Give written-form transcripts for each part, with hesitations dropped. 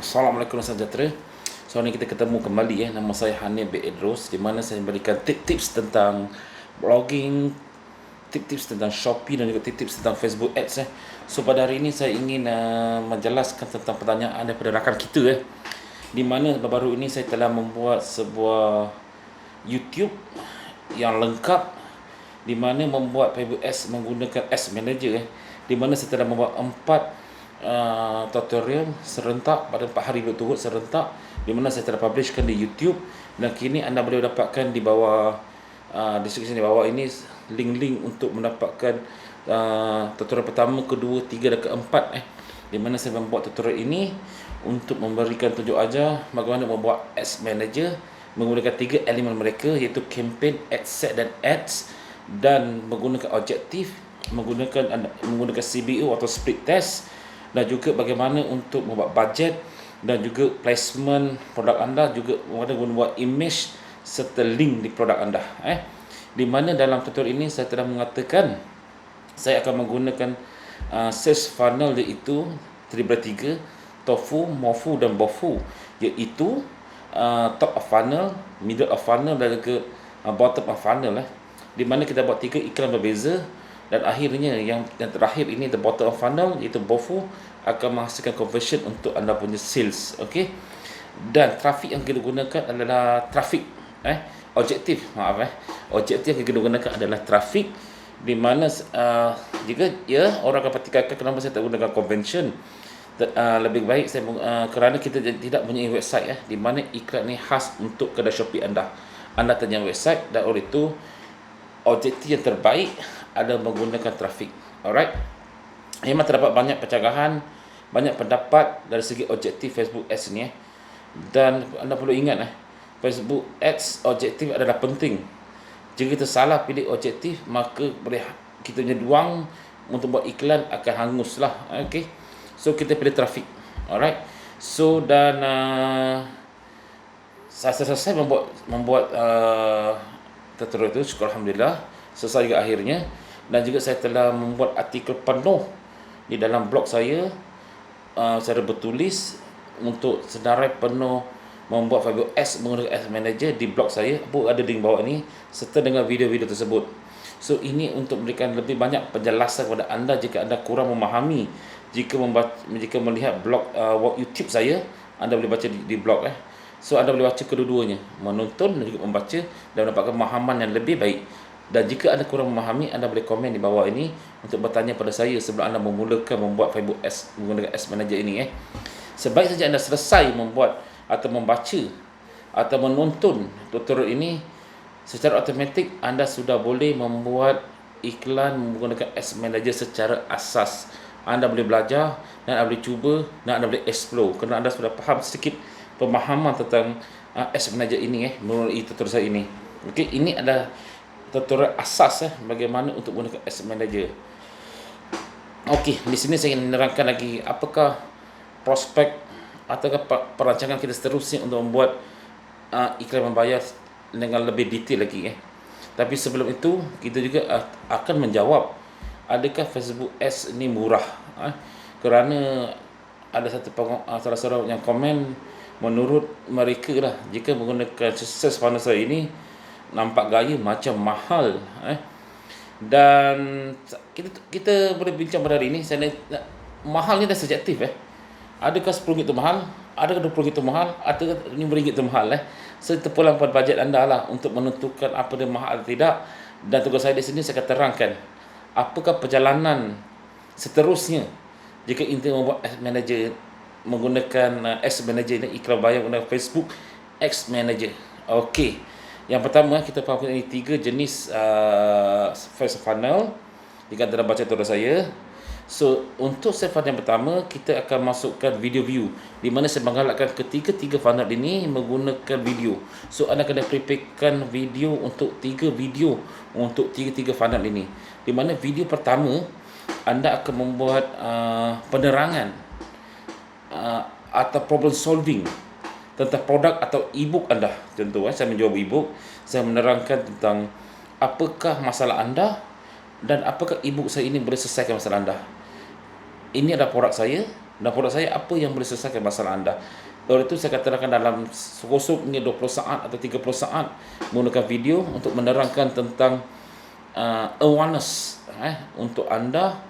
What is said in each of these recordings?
Assalamualaikum warahmatullahi wabarakatuh. So ni kita ketemu kembali nama saya Hanif bin Idrus, di mana saya memberikan tips-tips tentang blogging, tips-tips tentang Shopee dan juga tips-tips tentang Facebook Ads. So pada hari ini saya ingin menjelaskan tentang pertanyaan daripada rakan kita di mana baru-baru ini saya telah membuat sebuah YouTube yang lengkap di mana membuat Facebook Ads menggunakan Ads Manager di mana saya telah membuat 4 tutorial serentak pada 4 hari berturut serentak di mana saya telah publishkan di YouTube, dan kini anda boleh dapatkan di bawah description di bawah ini link-link untuk mendapatkan tutorial pertama, kedua, tiga dan keempat di mana saya membuat tutorial ini untuk memberikan tunjuk ajar bagaimana membuat Ads Manager menggunakan 3 elemen mereka, iaitu campaign, ad set dan ads, dan menggunakan objektif, menggunakan CBO atau split test, dan juga bagaimana untuk membuat budget dan juga placement produk anda, juga bagaimana membuat image serta link di produk anda. Di mana dalam tutorial ini saya telah mengatakan saya akan menggunakan sales funnel, iaitu 3x3, tofu, mofu dan bofu, iaitu top of funnel, middle of funnel dan juga bottom of funnel di mana kita buat 3 iklan berbeza, dan akhirnya yang terakhir ini the bottom of funnel, iaitu bofu, akan menghasilkan conversion untuk anda punya sales. Okey, dan trafik yang kita gunakan adalah trafik objektif objektif yang kita gunakan adalah trafik, di mana jika orang akan pertikaikan kenapa saya tak gunakan convention. Lebih baik saya kerana kita tidak punya website di mana iklan ni khas untuk kedai Shopee anda tanya website, dan oleh itu objektif yang terbaik adalah menggunakan trafik. Alright, memang terdapat banyak pencerahan, banyak pendapat dari segi objektif Facebook Ads ni dan anda perlu ingat Facebook Ads objektif adalah penting. Jika kita salah pilih objektif, maka boleh kita punya duang untuk buat iklan akan hanguslah. Okey, so kita pilih trafik. Alright, so dan saya selesai membuat tutorial itu, syukur alhamdulillah selesai juga akhirnya, dan juga saya telah membuat artikel penuh di dalam blog saya secara bertulis untuk senarai penuh membuat Facebook Ads menggunakan Ads Manager di blog saya, ada link bawah ini serta dengan video-video tersebut. So ini untuk memberikan lebih banyak penjelasan kepada anda jika anda kurang memahami. Jika melihat blog YouTube saya, anda boleh baca di blog So anda boleh baca kedua-duanya, menonton dan juga membaca, dan mendapatkan pemahaman yang lebih baik. Dan jika anda kurang memahami, anda boleh komen di bawah ini untuk bertanya pada saya sebelum anda memulakan membuat Facebook Ads menggunakan Ads Manager ini Sebaik saja anda selesai membuat atau membaca atau menonton tutorial ini, secara automatik anda sudah boleh membuat iklan menggunakan Ads Manager secara asas. Anda boleh belajar dan anda boleh cuba dan anda boleh explore kerana anda sudah faham sedikit pemahaman tentang Ads Manager ini melalui tutorial saya ini. Okey, ini adalah tutorial asas bagaimana untuk menggunakan Ads Manager. Okey, di sini saya ingin menerangkan lagi apakah prospek atau perancangan kita seterusnya untuk membuat iklan membayar dengan lebih detail lagi Tapi sebelum itu kita juga akan menjawab adakah Facebook Ads ini murah kerana ada salah seorang yang komen, menurut mereka jika menggunakan sales funnel saya ini nampak gaya macam mahal dan kita boleh bincang pada hari ini. Mahal ni dah subjektif adakah RM10 itu mahal, adakah RM20 itu mahal, adakah RM5 itu mahal so terpulang pada bajet anda untuk menentukan apa dia mahal atau tidak. Dan tugas saya di sini saya akan terangkan apakah perjalanan seterusnya jika anda membuat Ads Manager menggunakan Ads Manager ini, iklan bayar menggunakan Facebook Ads Manager. Okey, yang pertama kita faham ini 3 jenis sales funnel jika anda dah baca tutorial saya. So untuk sales funnel yang pertama, kita akan masukkan video view, di mana saya menggalakkan ketiga-tiga funnel ini menggunakan video. So anda kena preparekan video untuk 3 video untuk tiga-tiga funnel ini, di mana video pertama anda akan membuat penerangan atau problem solving tentang produk atau e-book anda. Contoh saya menjual e-book, saya menerangkan tentang apakah masalah anda dan apakah e-book saya ini boleh selesaikan masalah anda. Ini adalah produk saya dan produk saya apa yang boleh selesaikan masalah anda. Oleh itu saya katakan dalam kosongnya 20 saat atau 30 saat menggunakan video untuk menerangkan tentang awareness untuk anda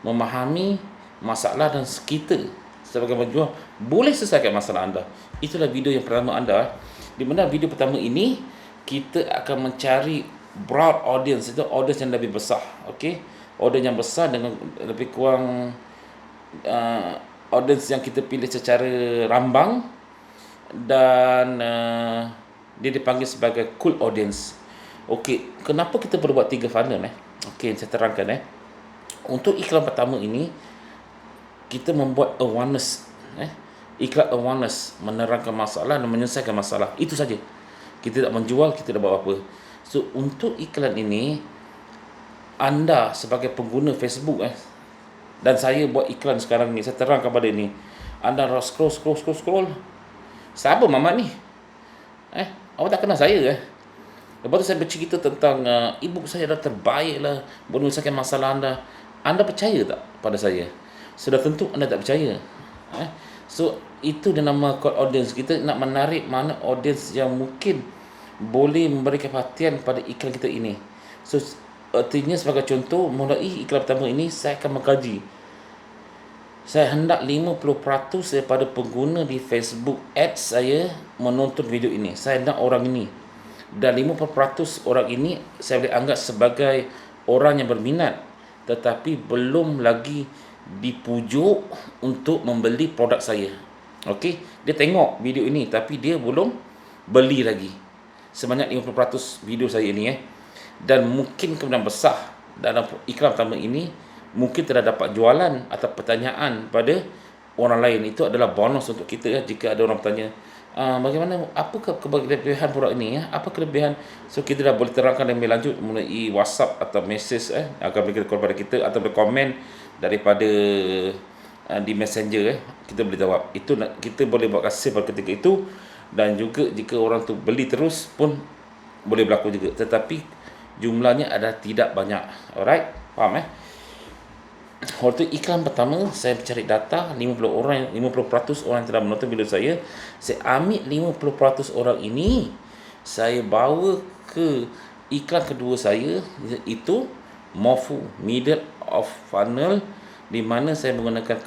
memahami masalah dan kita sebagai penjual boleh selesaikan masalah anda. Itulah video yang pertama anda. Di mana video pertama ini kita akan mencari broad audience, itu audience yang lebih besar. Okey, audience yang besar dengan lebih kurang audience yang kita pilih secara rambang, dan dia dipanggil sebagai cool audience. Okey, kenapa kita perlu buat 3 funnel Okey, saya terangkan Untuk iklan pertama ini kita membuat awareness iklan awareness, menerangkan masalah dan menyelesaikan masalah. Itu saja. Kita tak menjual, kita tak buat apa. So untuk iklan ini anda sebagai pengguna Facebook dan saya buat iklan sekarang ni, saya terang kepada ini, anda scroll. Siapa Mamat ni? Awak tak kenal saya Lepas tu saya bercerita tentang e-book saya dah terbaik lah, boleh menyelesaikan masalah anda. Anda percaya tak pada saya? Sudah tentu anda tak percaya. So itu dia nama core audience. Kita nak menarik mana audience yang mungkin boleh memberikan perhatian pada iklan kita ini. So artinya sebagai contoh, mulai iklan pertama ini saya akan mengkaji. Saya hendak 50% daripada pengguna di Facebook Ads saya menonton video ini. Saya hendak orang ini. Dan 50% orang ini saya boleh anggap sebagai orang yang berminat tetapi belum lagi dipujuk untuk membeli produk saya. Okey, dia tengok video ini tapi dia belum beli lagi. Sebanyak 50% video saya ini Dan mungkin kemungkinan besar dalam iklan pertama ini mungkin tidak dapat jualan atau pertanyaan pada orang lain. Itu adalah bonus untuk kita jika ada orang bertanya, bagaimana, apa kelebihan produk ini apa kelebihan. So kita dah boleh terangkan lebih lanjut melalui WhatsApp atau message akan berikan kepada kita atau berkomen daripada di Messenger kita boleh jawab. Itu kita boleh buat kasih pada ketika itu, dan juga jika orang tu beli terus pun boleh berlaku juga, tetapi jumlahnya adalah tidak banyak. Alright, faham Waktu iklan pertama saya mencari data 50% orang yang telah menonton video saya ambil 50% orang ini, saya bawa ke iklan kedua saya, iaitu Mofu, middle of funnel, di mana saya menggunakan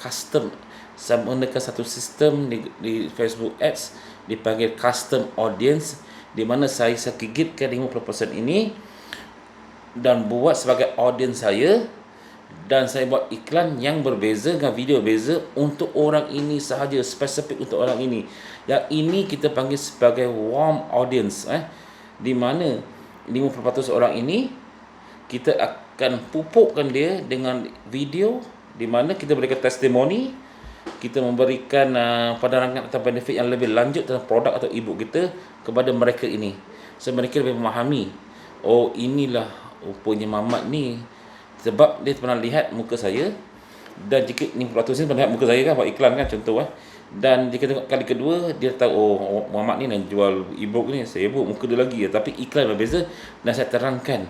satu sistem di Facebook Ads dipanggil custom audience, di mana saya gigitkan 50% ini dan buat sebagai audience saya, dan saya buat iklan yang berbeza dengan video beza untuk orang ini sahaja, spesifik untuk orang ini. Yang ini kita panggil sebagai warm audience di mana 50% orang ini kita akan pupukkan dia dengan video, di mana kita berikan testimoni, kita memberikan penerangan atau benefit yang lebih lanjut tentang produk atau e-book kita kepada mereka ini. So mereka lebih memahami, oh inilah rupanya Mamat ni, sebab dia pernah lihat muka saya. Dan jika 50% ni pernah lihat muka saya buat iklan contoh dan jika tengok kali kedua dia tahu, oh Muhammad ni nak jual e-book ni, saya e-book muka dia lagi tapi iklan berbeza, dan saya terangkan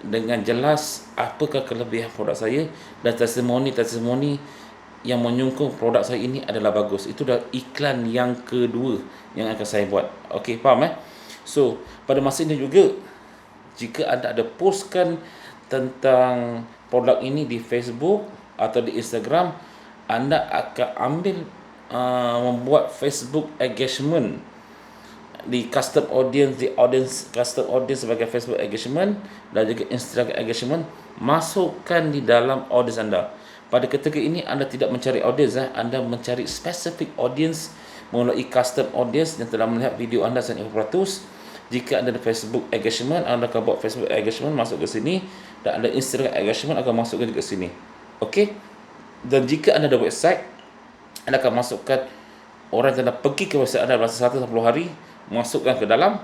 dengan jelas apakah kelebihan produk saya dan testimoni yang menyokong produk saya ini adalah bagus. Itu dah iklan yang kedua yang akan saya buat. Okey, faham So pada masa ini juga, jika anda ada postkan tentang produk ini di Facebook atau di Instagram, anda akan ambil membuat Facebook engagement di custom audience, custom audience sebagai Facebook engagement dan juga Instagram engagement, masukkan di dalam audience anda. Pada ketika ini anda tidak mencari audience anda mencari specific audience melalui custom audience yang telah melihat video anda 100%. Jika anda ada Facebook engagement, anda akan buat Facebook engagement masuk ke sini, dan ada Instagram engagement akan masukkan juga ke sini. Okey. Dan jika anda ada website, anda akan masukkan orang yang dah pergi ke website anda dalam 180 hari, masukkan ke dalam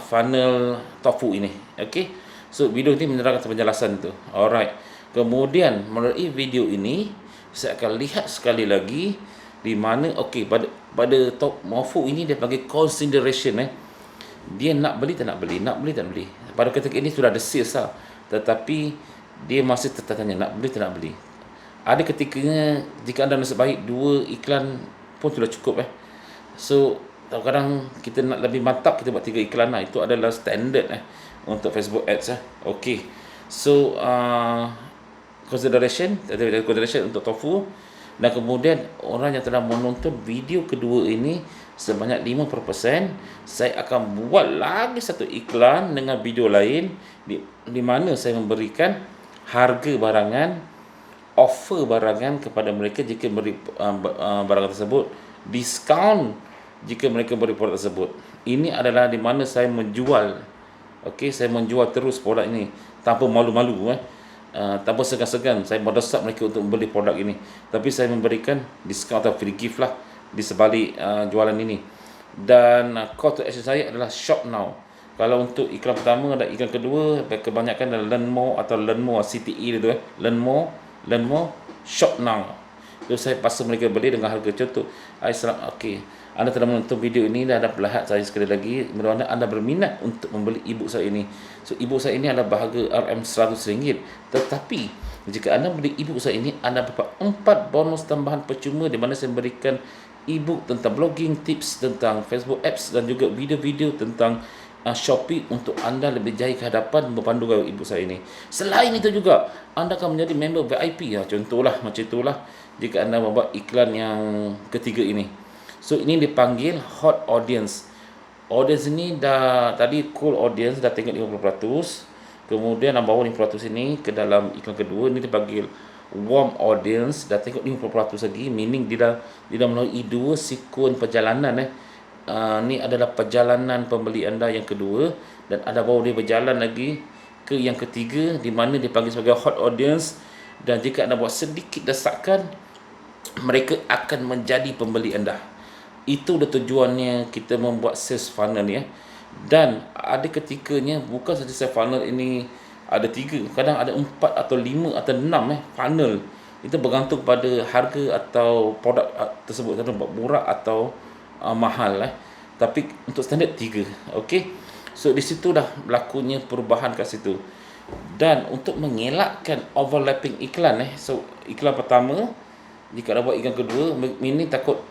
funnel Tofu ini. Okey. So video ini menerangkan penjelasan itu. Alright. Kemudian melalui video ini saya akan lihat sekali lagi di mana pada top Mofu ini dia panggil consideration dia nak beli tak nak beli. Pada ketika ini sudah ada sales tetapi dia masih tertanya nak beli tak nak beli. Ada ketikanya jika anda nasib baik 2 iklan pun sudah cukup So kadang-kadang kita nak lebih mantap, kita buat 3 iklan lah. Itu adalah standard untuk Facebook Ads Okey. So consideration untuk Tofu, dan kemudian orang yang telah menonton video kedua ini sebanyak 50%, saya akan buat lagi satu iklan dengan video lain di mana saya memberikan harga barangan, offer barangan kepada mereka jika beri barangan tersebut, diskaun jika mereka beri produk tersebut. Ini adalah di mana saya menjual, saya menjual terus produk ini tanpa malu-malu tanpa segan-segan. Saya mendesak mereka untuk membeli produk ini, tapi saya memberikan diskaun atau free gift lah di sebalik jualan ini. Dan call to action saya adalah shop now. Kalau untuk iklan pertama dan iklan kedua, kebanyakan adalah learn more atau learn more, CTE itu learn more, shop now. So saya paksa mereka beli dengan harga contoh. Anda telah menonton video ini dan anda melihat saya sekali lagi, mudah-mudahan anda berminat untuk membeli ebook saya ini. So ebook saya ini adalah berharga RM100, tetapi jika anda beli ebook saya ini, anda dapat 4 bonus tambahan percuma di mana saya memberikan ebook tentang blogging, tips tentang Facebook Apps dan juga video-video tentang Shopee untuk anda lebih jaya ke hadapan berpandu gaya ebook saya ini. Selain itu juga, anda akan menjadi member VIP contohlah macam itulah jika anda membuat iklan yang ketiga ini. So ini dipanggil hot audience. Audience ini dah tadi cool audience dah tengok 50%. Kemudian nak bawa 50% ini ke dalam iklan kedua, ini dipanggil warm audience, dah tengok 50% lagi, meaning dia dah melalui 2 sikun perjalanan ni adalah perjalanan pembeli anda yang kedua, dan anda bawa dia berjalan lagi ke yang ketiga di mana dipanggil sebagai hot audience. Dan jika anda buat sedikit desakan, mereka akan menjadi pembeli anda. Itu dah tujuannya kita membuat sales funnel ni Dan ada ketikanya bukan saja sales funnel ini ada 3, kadang ada 4 atau 5 atau 6 funnel. Itu bergantung pada harga atau produk tersebut, murah atau mahal Tapi untuk standard 3. Okey. So di situ dah berlakunya perubahan kat situ. Dan untuk mengelakkan overlapping iklan so iklan pertama, jika dah buat iklan kedua, ini takut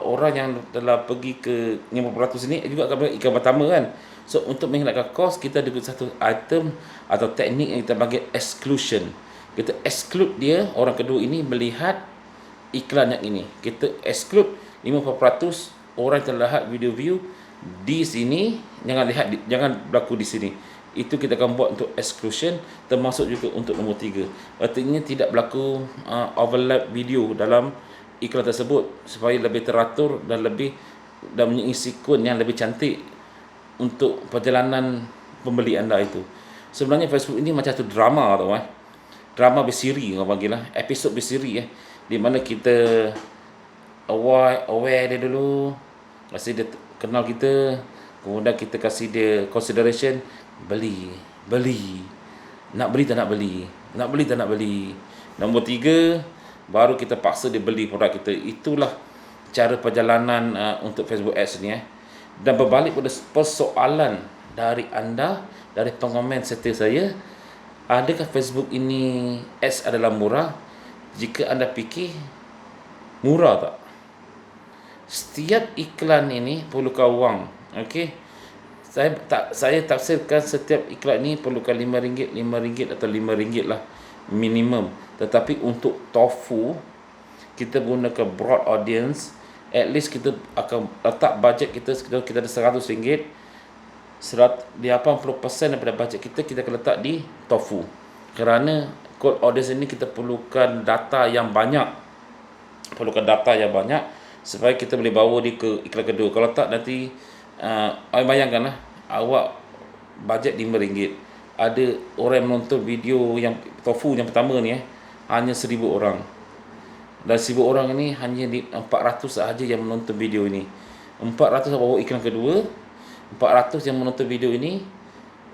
orang yang telah pergi ke 50% ini juga akan buat iklan pertama kan. So untuk mengelakkan kos, kita ada satu item atau teknik yang kita panggil exclusion. Kita exclude dia, orang kedua ini melihat iklan yang ini. Kita exclude 50% orang yang telah lihat video view di sini, jangan berlaku di sini. Itu kita akan buat untuk exclusion, termasuk juga untuk nombor 3. Artinya tidak berlaku overlap video dalam iklan tersebut, supaya lebih teratur dan mempunyai sikun yang lebih cantik untuk perjalanan pembeli anda itu. Sebenarnya Facebook ini macam satu drama tau drama bersiri orang panggil episod bersiri di mana kita aware dia dulu, kasih dia kenal kita, kemudian kita kasih dia consideration, beli, nak beli tak nak beli, nombor 3 baru kita paksa dia beli produk kita. Itulah cara perjalanan untuk Facebook Ads ni Dan berbalik pada persoalan dari anda, dari pengomen serta saya, adakah Facebook ini Ads adalah murah? Jika anda fikir murah tak, setiap iklan ini perlukan wang. Okey, saya tafsirkan setiap iklan ini perlukan RM5 atau RM5 lah minimum. Tetapi untuk Tofu, kita gunakan broad audience, at least kita akan letak budget kita ada RM100. Di 80% daripada budget kita akan letak di Tofu. Kerana cold audience ini kita perlukan data yang banyak, supaya kita boleh bawa dia ke iklan kedua. Kalau tak nanti bayangkanlah awak bajet RM5, ada orang yang menonton video yang Tofu yang pertama ni hanya 1,000 orang, dan 1,000 orang ini hanya 400 sahaja yang menonton video ini. 400 bawa iklan kedua, 400 yang menonton video ini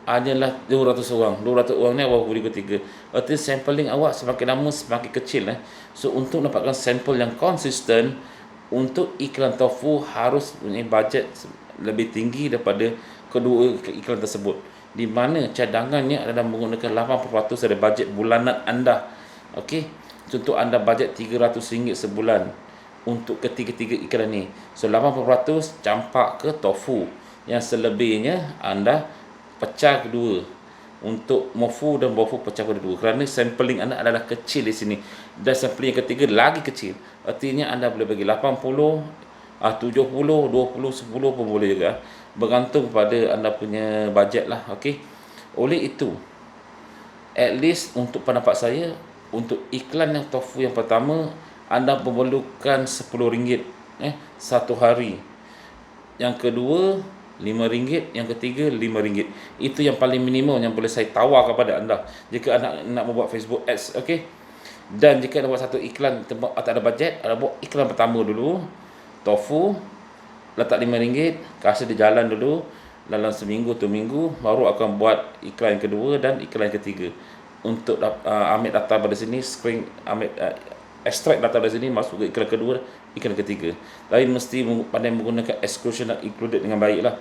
hanyalah 200 orang. 200 orang ni awak video ketiga. Artinya sampling awak semakin lama semakin kecil So untuk dapatkan sampel yang konsisten, untuk iklan Tofu harus punya bajet lebih tinggi daripada kedua iklan tersebut, di mana cadangannya adalah menggunakan 80% dari bajet bulanan anda. Okey. So contoh anda bajet RM300 sebulan untuk ketiga-tiga iklan ni. So 80% campak ke tofu. Yang selebihnya anda pecah kedua. Untuk mofu dan bofu pecah kedua. Kerana sampling anda adalah kecil di sini. Dan sampling yang ketiga lagi kecil. Artinya anda boleh bagi 80, 70, 20, 10 pun boleh juga. Bergantung pada anda punya bajet lah. Okey. Oleh itu, at least untuk pendapat saya, untuk iklan yang tofu yang pertama, anda memerlukan RM10 satu hari. Yang kedua RM5, yang ketiga RM5. Itu yang paling minimum yang boleh saya tawar kepada anda jika anda nak membuat Facebook Ads. Okey. Dan jika anda buat satu iklan tak ada bajet, anda buat iklan pertama dulu, tofu, letak RM5, kasih dia jalan dulu dalam seminggu tu minggu, baru akan buat iklan yang kedua dan iklan yang ketiga. Untuk ambil data pada sini, ambil extract data dari sini, masuk ke iklan kedua, iklan ketiga. Tapi mesti pandai menggunakan exclusion dan included dengan baik lah.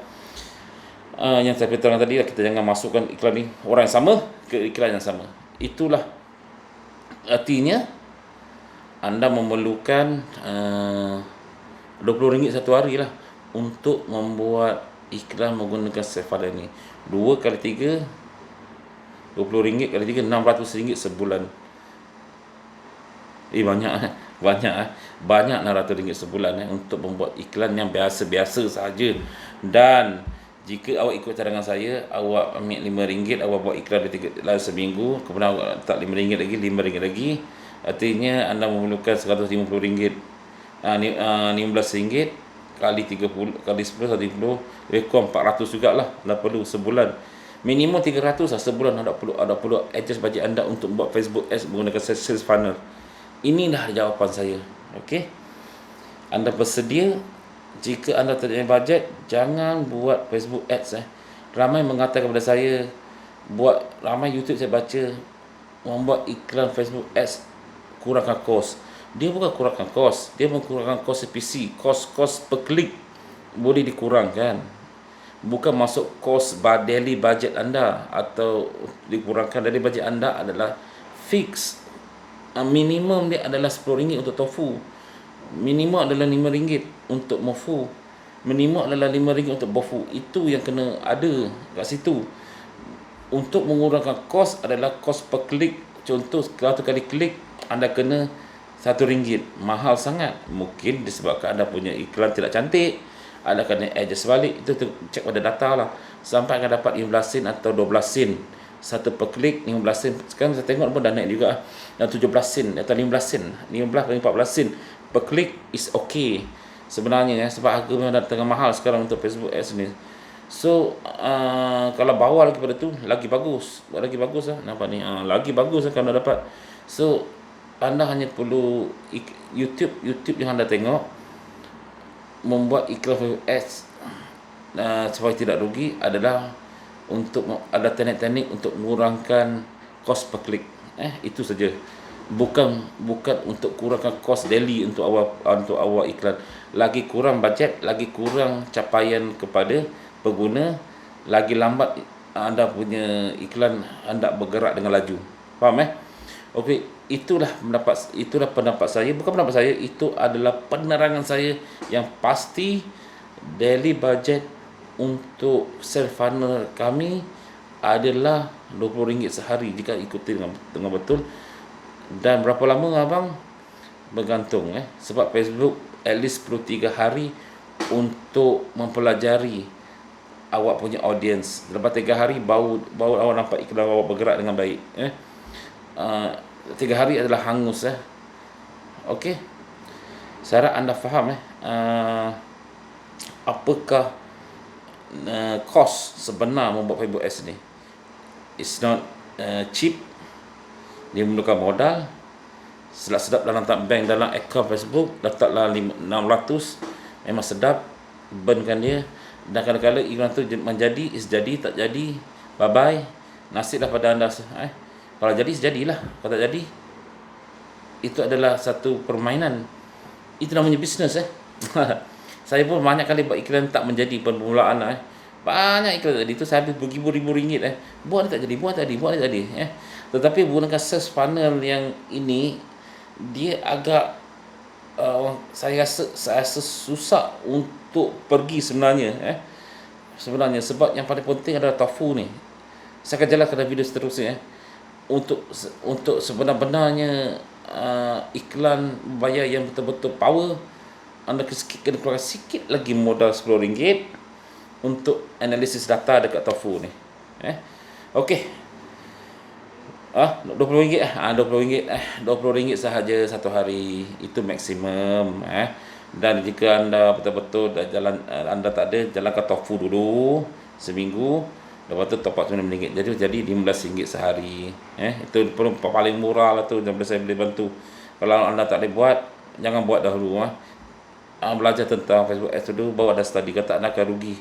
Yang saya beritahu tadi lah, kita jangan masukkan iklan ni orang yang sama ke iklan yang sama. Itulah artinya anda memerlukan RM20 satu hari lah untuk membuat iklan menggunakan Sephora ni. 2 kali 3 RM20 kali 3 RM600 sebulan. Banyak RM600 sebulan untuk membuat iklan yang biasa-biasa saja. Dan jika awak ikut cadangan saya, awak ambil RM5, awak buat iklan dalam seminggu, kemudian awak letak RM5 lagi, RM5 lagi, artinya anda memerlukan RM150. RM16 kali 30 kali 10 150, lebih kurang RM400 jugalah dah perlu sebulan. Minimum RM300 lah sebulan. Anda perlu adjust bajet anda untuk buat Facebook Ads menggunakan sales funnel. Inilah jawapan saya. Okey. Anda bersedia, jika anda tak ada bajet, jangan buat Facebook Ads. Ramai mengatakan kepada saya, ramai YouTube saya baca, membuat iklan Facebook Ads kurangkan kos. Dia bukan kurangkan kos, dia mengkurangkan kos CPC, kos per klik boleh dikurangkan. Bukan masuk kos daily budget anda atau dikurangkan. Dari budget anda adalah fix. Minimum dia adalah RM10 untuk tofu, minimum adalah RM5 untuk mofu, minimum adalah RM5 untuk bofu. Itu yang kena ada kat situ. Untuk mengurangkan kos adalah kos per klik. Contoh 100 kali klik anda kena RM1. Mahal sangat. Mungkin disebabkan anda punya iklan tidak cantik, anda kena adjust balik. Itu cek pada data lah, sampai akan dapat 15 sen atau 12 sen satu per klik. 15 sen sekarang saya tengok pun dah naik juga, dan 17 sen atau 15 sen, 15 atau 14 sen per klik is okay sebenarnya, sebab harga memang dah tengah mahal sekarang untuk Facebook Ads ni. So kalau bawah lagi pada tu lagi bagus lah, nampak ni, lagi bagus lah kalau dapat. So anda hanya perlu YouTube yang anda tengok, membuat iklan Facebook Ads supaya tidak rugi adalah untuk ada teknik-teknik untuk mengurangkan kos per klik. Itu saja. Bukan untuk kurangkan kos daily untuk awal iklan. Lagi kurang bajet, lagi kurang capaian kepada pengguna, lagi lambat anda punya iklan anda bergerak dengan laju. Faham? Okey, itulah pendapat saya. Bukan pendapat saya, itu adalah penerangan saya yang pasti. Daily budget untuk sales funnel kami adalah RM20 sehari jika ikuti dengan betul. Dan berapa lama abang? Bergantung sebab Facebook at least perlu 3 hari untuk mempelajari awak punya audience. Lepas 3 hari baru awak nampak iklan awak bergerak dengan baik. 3 hari adalah hangus. Okey. Saya harap anda faham apakah kos sebenar membuat Facebook Ads ni. It's not cheap. Dia memerlukan modal. Sedap-sedap dalam bank, dalam akaun Facebook, letaklah 600, memang sedap, burnkan dia. Dan kadang-kadang iklan tu menjadi, tak jadi, bye bye, nasiblah pada anda. Kalau jadi, sejadilah. Kalau tak jadi, itu adalah satu permainan. Itu namanya bisnes. Saya pun banyak kali buat iklan tak menjadi permulaan. Banyak iklan tadi tu saya habis beribu-ribu ringgit. Buat tak jadi. Tetapi menggunakan sales funnel yang ini, dia agak saya rasa susah untuk pergi sebenarnya, sebenarnya sebab yang paling penting adalah tofu ni. Saya akan jalankan dalam video seterusnya, untuk sebenar-benarnya iklan bayar yang betul-betul power. Anda kena keluarkan sikit lagi modal RM10 untuk analisis data dekat tofu ni. Okey. RM20 RM20 RM20 sahaja satu hari, itu maksimum. Dan jika anda betul-betul anda tak ada, jalankan tofu dulu seminggu, lepas tu top up RM9. Jadi RM15 sehari. Itu pun paling murah lah tu, yang boleh saya boleh bantu. Kalau anda tak boleh buat, jangan buat dahulu. Belajar tentang Facebook Ads dulu, baru ada study, kata anda akan rugi.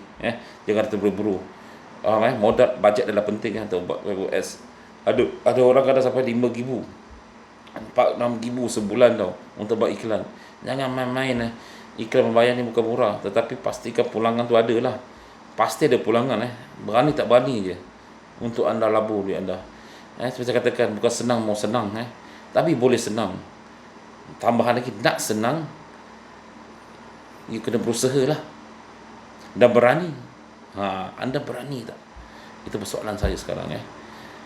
Jangan terburu-buru. Modal bajet adalah penting untuk buat Facebook Ads. Ada orang kadang sampai RM5,000, RM4,000, RM6,000 sebulan tau untuk buat iklan. Jangan main-main. Iklan membayar ni bukan murah, tetapi pastikan pulangan tu ada lah. Pasti ada pulangan. Berani tak berani je untuk anda labur duit anda. Seperti saya katakan, bukan senang mau senang, tapi boleh senang. Tambahan lagi, nak senang, you kena berusaha lah dan berani. Anda berani tak? Itu persoalan saya sekarang.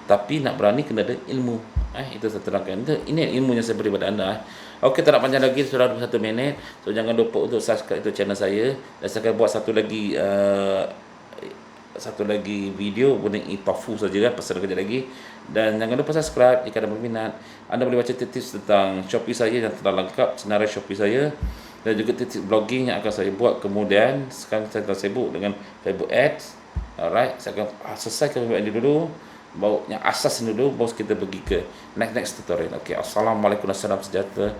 Tapi nak berani kena ada ilmu. Itu saya terangkan. Ini ilmu yang saya beri pada anda. Okey, tak nak panjang lagi, sudah 21 minit. So jangan lupa untuk subscribe itu channel saya. Dan saya akan buat satu lagi video mengenai tofu saja, pasal kejap lagi. Dan jangan lupa subscribe jika anda berminat. Anda boleh baca tips tentang Shopee saya yang telah lengkap, senarai Shopee saya, dan juga tips blogging yang akan saya buat kemudian. Sekarang saya telah sibuk dengan Facebook Ads. Alright, saya akan selesaikan Facebook Ads dulu, baru yang asas dulu, baru kita pergi ke next tutorial. Okey, assalamualaikum warahmatullahi wabarakatuh.